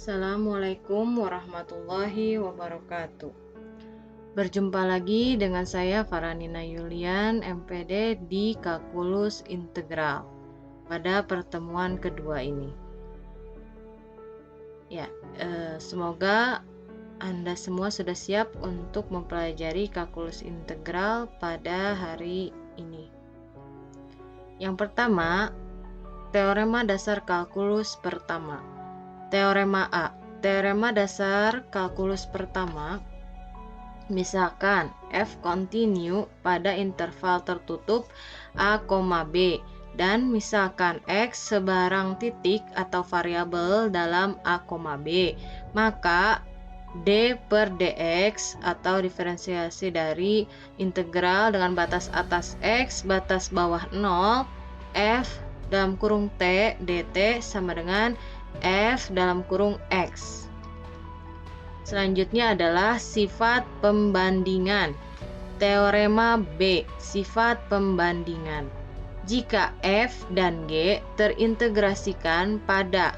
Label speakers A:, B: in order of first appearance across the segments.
A: Assalamualaikum warahmatullahi wabarakatuh. Berjumpa lagi dengan saya Faranina Yulian, MPD di Kalkulus Integral pada pertemuan kedua ini. Ya, semoga Anda semua sudah siap untuk mempelajari kalkulus integral pada hari ini. Yang pertama, teorema dasar kalkulus pertama. Teorema A. Teorema dasar kalkulus pertama, misalkan f kontinu pada interval tertutup a, b dan misalkan x sebarang titik atau variabel dalam a, b, maka d per dx atau diferensiasi dari integral dengan batas atas x, batas bawah 0, f dalam kurung t dt sama dengan f dalam kurung x. Selanjutnya adalah sifat pembandingan. Teorema B, sifat pembandingan. Jika f dan g terintegrasikan pada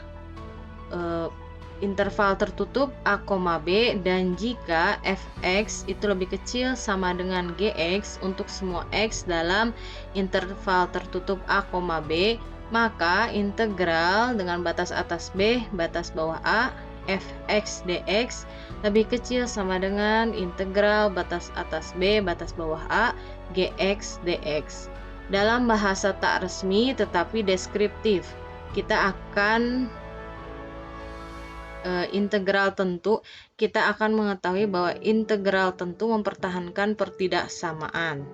A: interval tertutup a, b dan jika fx itu lebih kecil sama dengan gx untuk semua x dalam interval tertutup a, b, maka integral dengan batas atas b, batas bawah a, fx dx lebih kecil sama dengan integral batas atas b, batas bawah a, gx dx. Dalam bahasa tak resmi tetapi deskriptif, kita akan integral tentu, kita akan mengetahui bahwa integral tentu mempertahankan pertidaksamaan.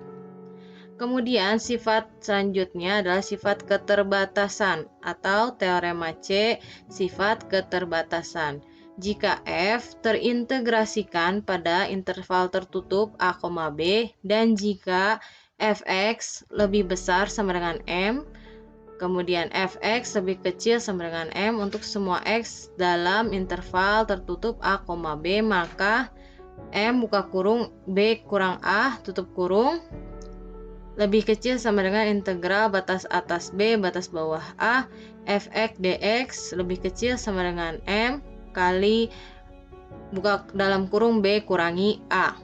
A: Kemudian sifat selanjutnya adalah sifat keterbatasan atau teorema C, sifat keterbatasan. Jika f terintegrasikan pada interval tertutup a, b dan jika fx lebih besar sama dengan m, kemudian fx lebih kecil sama dengan m untuk semua x dalam interval tertutup a, b, maka m buka kurung b kurang a tutup kurung lebih kecil sama dengan integral batas atas b, batas bawah a, fx dx lebih kecil sama dengan m kali buka dalam kurung b kurangi a.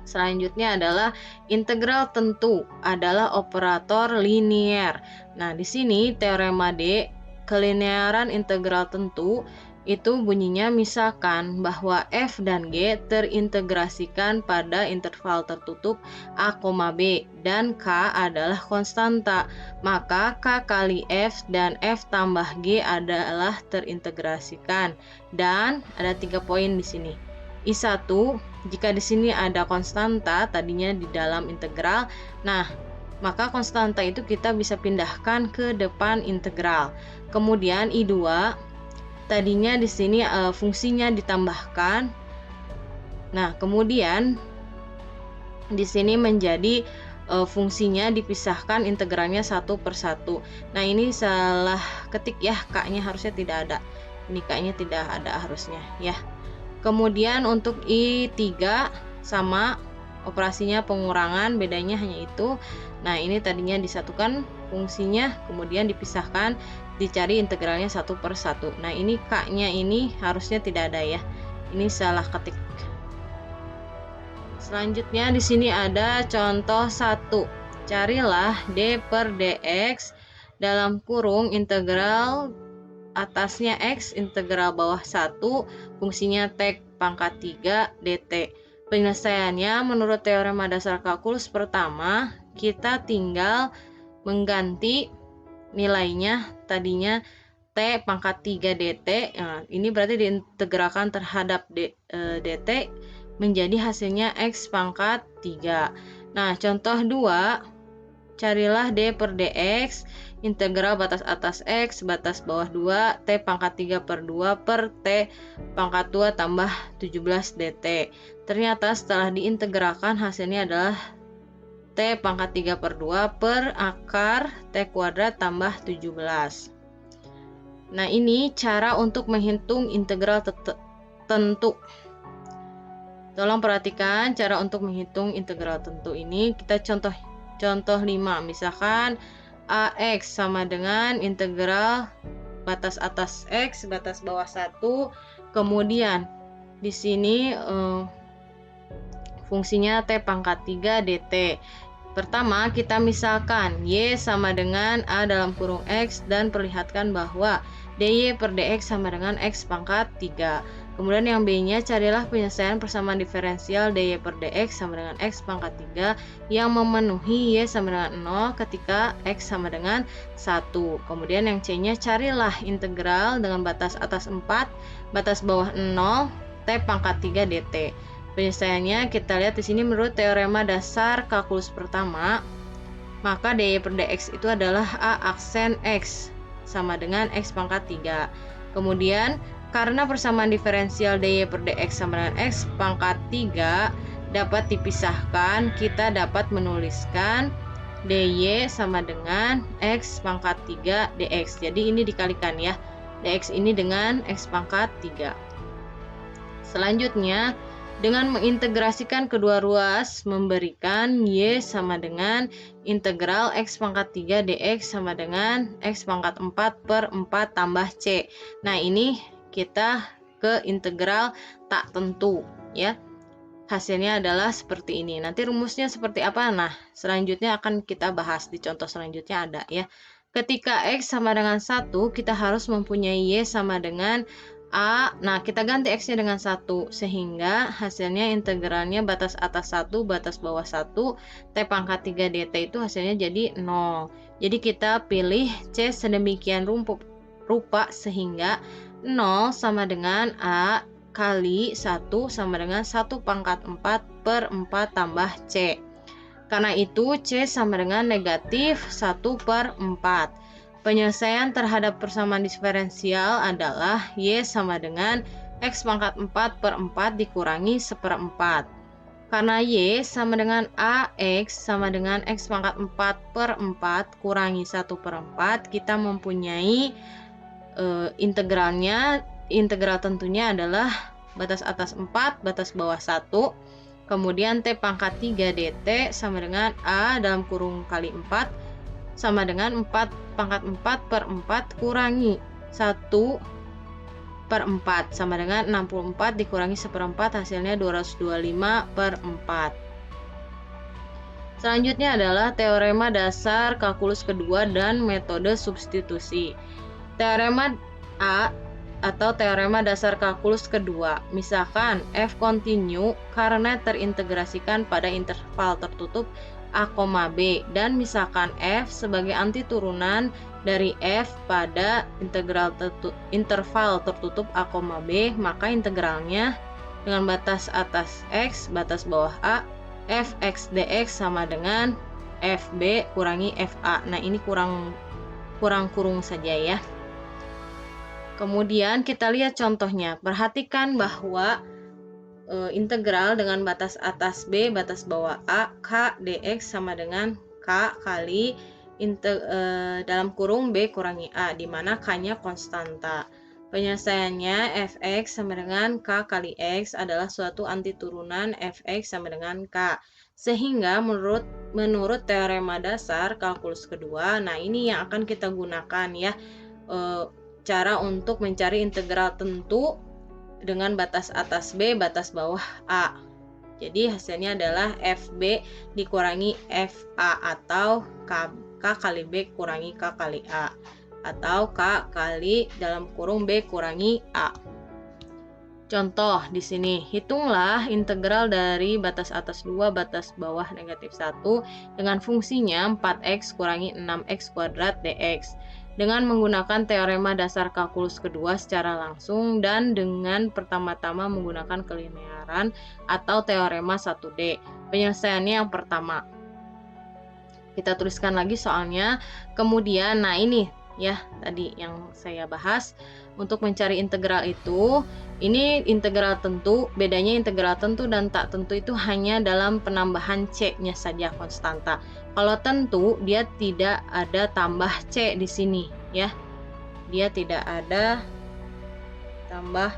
A: Selanjutnya adalah integral tentu adalah operator linier. Nah, di sini teorema D, kelinearan integral tentu itu bunyinya misalkan bahwa f dan g terintegrasikan pada interval tertutup a, b dan k adalah konstanta, maka k kali f dan f tambah g adalah terintegrasikan. Dan ada 3 poin di sini. I1, jika di sini ada konstanta tadinya di dalam integral, nah maka konstanta itu kita bisa pindahkan ke depan integral. Kemudian I2, tadinya di sini fungsinya ditambahkan. Nah, kemudian di sini menjadi fungsinya dipisahkan integralnya satu per satu. Nah, ini salah ketik ya, k-nya harusnya tidak ada. Ini k-nya tidak ada harusnya ya. Kemudian untuk I3 sama operasinya pengurangan, bedanya hanya itu. Nah, ini tadinya disatukan fungsinya, kemudian dipisahkan, dicari integralnya satu per satu. Nah, ini k-nya ini harusnya tidak ada ya. Ini salah ketik. Selanjutnya di sini ada contoh 1. Carilah d per dx dalam kurung integral atasnya x, integral bawah 1, fungsinya t pangkat 3 dt. Penyelesaiannya menurut teorema dasar kalkulus pertama, kita tinggal mengganti nilainya tadinya t pangkat 3 dt. Nah, ini berarti diintegralkan terhadap dt menjadi hasilnya x pangkat 3. Nah, contoh 2, carilah d per dx integral batas atas x, batas bawah 2, t pangkat 3 per 2 per t pangkat 2 tambah 17 dt. Ternyata setelah diintegralkan hasilnya adalah t pangkat 3 per 2 per akar t kuadrat tambah 17. Nah, ini cara untuk menghitung integral tentu. Tolong perhatikan cara untuk menghitung integral tentu ini. Kita contoh 5, misalkan AX sama dengan integral batas atas X, batas bawah 1. Kemudian di sini fungsinya T pangkat 3 dt. Pertama, kita misalkan Y sama dengan A dalam kurung X dan perlihatkan bahwa dy per dx sama dengan X pangkat 3. Kemudian yang B-nya, carilah penyelesaian persamaan diferensial dy per dx sama dengan X pangkat 3 yang memenuhi Y sama dengan 0 ketika X sama dengan 1. Kemudian yang C-nya, carilah integral dengan batas atas 4, batas bawah 0, T pangkat 3 dt. Penyelesaiannya kita lihat di sini menurut teorema dasar kalkulus pertama, maka dy per dx itu adalah A aksen X sama dengan X pangkat 3. Kemudian karena persamaan diferensial dy per dx sama dengan X pangkat 3 dapat dipisahkan, kita dapat menuliskan dy sama dengan X pangkat 3 dx. Jadi ini dikalikan ya, dx ini dengan X pangkat 3. Selanjutnya, dengan mengintegrasikan kedua ruas memberikan Y sama dengan integral X pangkat 3 dx sama dengan X pangkat 4 per 4 tambah C. Nah, ini kita ke integral tak tentu ya. Hasilnya adalah seperti ini. Nanti rumusnya seperti apa? Nah, selanjutnya akan kita bahas di contoh selanjutnya ada ya. Ketika X sama dengan 1, kita harus mempunyai Y sama dengan A. Nah, kita ganti X-nya dengan 1 sehingga hasilnya integralnya batas atas 1, batas bawah 1, T pangkat 3 dt itu hasilnya jadi 0. Jadi kita pilih C sedemikian rupa sehingga 0 sama dengan A kali 1 sama dengan 1 pangkat 4 per 4 tambah C. Karena itu C sama dengan negatif 1 per 4. Penyelesaian terhadap persamaan diferensial adalah Y sama dengan X pangkat 4 per 4 dikurangi 1/4. Karena Y sama dengan AX sama dengan X pangkat 4 per 4 kurangi 1/4, kita mempunyai integralnya. Integral tentunya adalah batas atas 4, batas bawah 1. Kemudian T pangkat 3 dt sama dengan A dalam kurung kali 4 sama dengan 4 pangkat 4 per 4 kurangi 1/4 sama dengan 64 dikurangi 1/4 hasilnya 225/4. Selanjutnya adalah teorema dasar kalkulus kedua dan metode substitusi. Teorema A atau teorema dasar kalkulus kedua, misalkan f kontinu karena terintegrasikan pada interval tertutup A, B, dan misalkan f sebagai anti turunan dari f pada interval tertutup A, B, maka integralnya dengan batas atas x, batas bawah a, fx dx sama dengan fb kurangi fa. Nah, ini kurang kurung saja ya. Kemudian kita lihat contohnya. Perhatikan bahwa integral dengan batas atas B, batas bawah A, K dx sama dengan K kali dalam kurung B kurangi A, di mana K-nya konstanta. Penyelesaiannya fx sama dengan K kali X adalah suatu anti turunan fx sama dengan K. Sehingga menurut teorema dasar kalkulus kedua, nah ini yang akan kita gunakan ya, cara untuk mencari integral tentu dengan batas atas B, batas bawah A. Jadi hasilnya adalah FB dikurangi FA atau K kali B kurangi K kali A, atau K kali dalam kurung B kurangi A. Contoh di sini, hitunglah integral dari batas atas 2, batas bawah negatif 1 dengan fungsinya 4x kurangi 6x kuadrat dx. Dengan menggunakan teorema dasar kalkulus kedua secara langsung dan dengan pertama-tama menggunakan kelinearan atau teorema 1D. Penyelesaiannya yang pertama. Kita tuliskan lagi soalnya. Kemudian, nah ini ya tadi yang saya bahas. Untuk mencari integral itu, ini integral tentu. Bedanya integral tentu dan tak tentu itu hanya dalam penambahan C-nya saja konstanta. Kalau tentu, dia tidak ada tambah C di sini ya. Dia tidak ada tambah.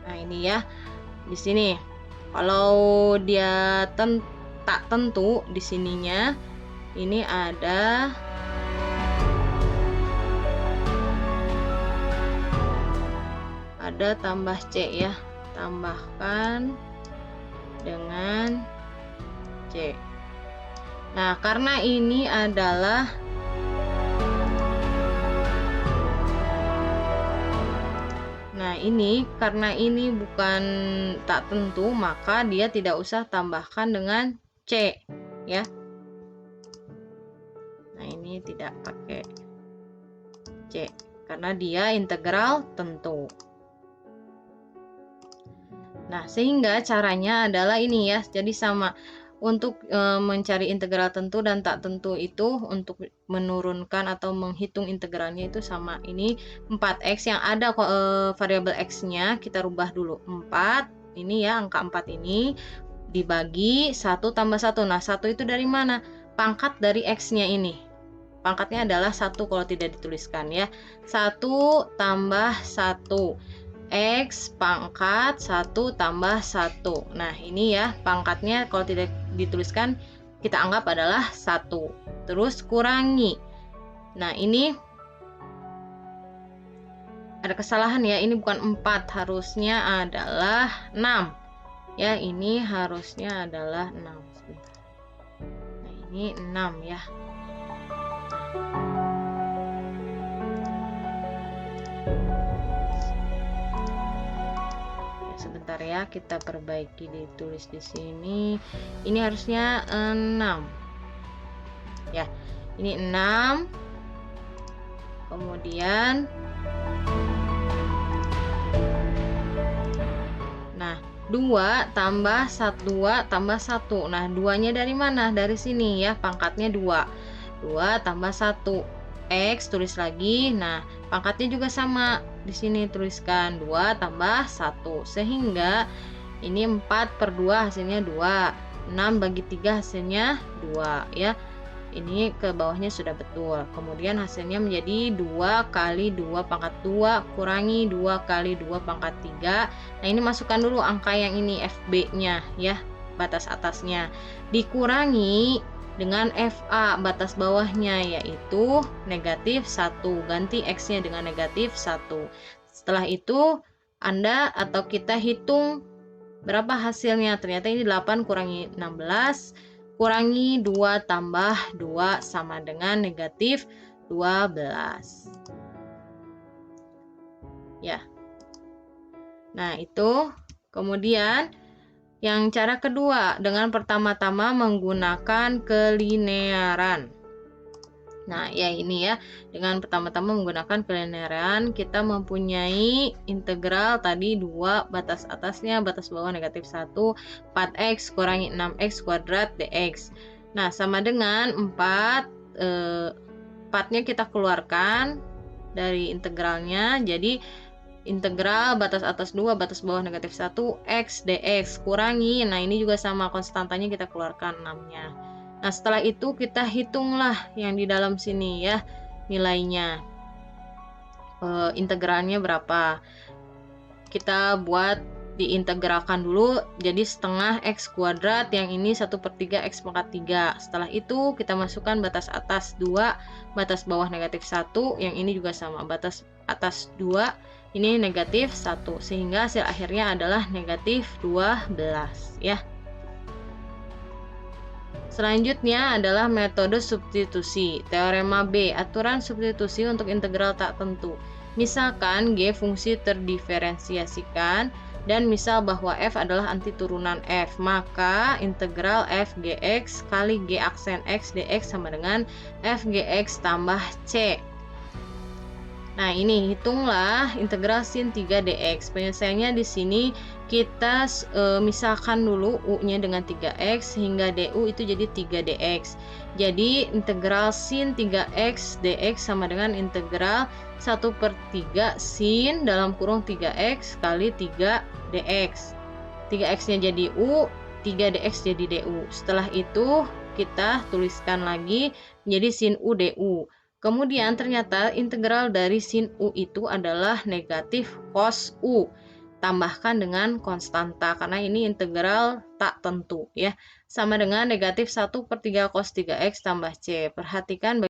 A: Nah, ini ya. Di sini. Kalau dia tak tentu di sininya ini ada tambah C ya, tambahkan dengan C. Nah, karena ini adalah karena ini bukan tak tentu, maka dia tidak usah tambahkan dengan C ya. Nah, ini tidak pakai C karena dia integral tentu. Nah, sehingga caranya adalah ini ya. Jadi sama untuk mencari integral tentu dan tak tentu itu, untuk menurunkan atau menghitung integralnya itu sama. Ini 4x yang ada variabel x-nya kita rubah dulu. 4 ini ya, angka 4 ini dibagi 1 tambah 1. Nah, 1 itu dari mana? Pangkat dari x-nya ini. Pangkatnya adalah 1 kalau tidak dituliskan ya. 1 tambah 1. X pangkat 1 tambah 1. Nah, ini ya pangkatnya kalau tidak dituliskan kita anggap adalah 1. Terus kurangi. Nah, ini ada kesalahan ya. Ini bukan 4, harusnya adalah 6. Ya, ini harusnya adalah 6. Sebentar. Nah, ini 6 ya. Sebentar ya, kita perbaiki, ditulis di sini. Ini harusnya 6. Ya, ini 6. Kemudian nah, 2 tambah 1. Nah, 2-nya dari mana? Dari sini ya, pangkatnya 2. 2 tambah 1. X tulis lagi. Nah, pangkatnya juga sama. Di sini tuliskan 2 tambah 1. Sehingga ini 4/2 hasilnya 2. 6 bagi 3 hasilnya 2 ya. Ini ke bawahnya sudah betul. Kemudian hasilnya menjadi 2 kali 2 pangkat 2 kurangi 2 kali 2 pangkat 3. Nah, ini masukkan dulu angka yang ini FB-nya ya, batas atasnya. Dikurangi dengan FA, batas bawahnya, yaitu negatif 1. Ganti X-nya dengan negatif 1. Setelah itu Anda atau kita hitung berapa hasilnya. Ternyata ini 8 kurangi 16 kurangi 2 tambah 2 sama dengan negatif 12. Ya. Nah, itu. Kemudian yang cara kedua, dengan pertama-tama menggunakan kelinearan. Nah, ya ini ya, dengan pertama-tama menggunakan kelinearan, kita mempunyai integral tadi 2, batas atasnya, batas bawah negatif 1, 4x kurangi 6x kuadrat dx. Nah, sama dengan 4, 4-nya kita keluarkan dari integralnya, jadi integral batas atas 2, batas bawah negatif 1, x dx kurangi, nah ini juga sama, konstantanya kita keluarkan 6-nya. Nah, setelah itu kita hitunglah yang di dalam sini ya, nilainya. Integralnya berapa? Kita buat diintegralkan dulu, jadi setengah x kuadrat, yang ini 1/3 x pangkat 3. Setelah itu kita masukkan batas atas 2, batas bawah negatif 1, yang ini juga sama, batas atas 2, ini negatif 1, sehingga hasil akhirnya adalah negatif 12 ya. Selanjutnya adalah metode substitusi. Teorema B, aturan substitusi untuk integral tak tentu. Misalkan G fungsi terdiferensiasikan dan misal bahwa F adalah antiturunan F, maka integral f gx kali G aksen x dx sama dengan f gx tambah C. Nah, ini hitunglah integral sin 3 dx. Penyelesaiannya di sini kita misalkan dulu u-nya dengan 3x hingga du itu jadi 3 dx. Jadi integral sin 3x dx sama dengan integral 1/3 sin dalam kurung 3x kali 3 dx. 3x-nya jadi u, 3 dx jadi du. Setelah itu kita tuliskan lagi menjadi sin u du. Kemudian ternyata integral dari sin u itu adalah negatif cos u. Tambahkan dengan konstanta karena ini integral tak tentu ya. sama dengan negatif 1/3 cos 3x tambah C. Perhatikan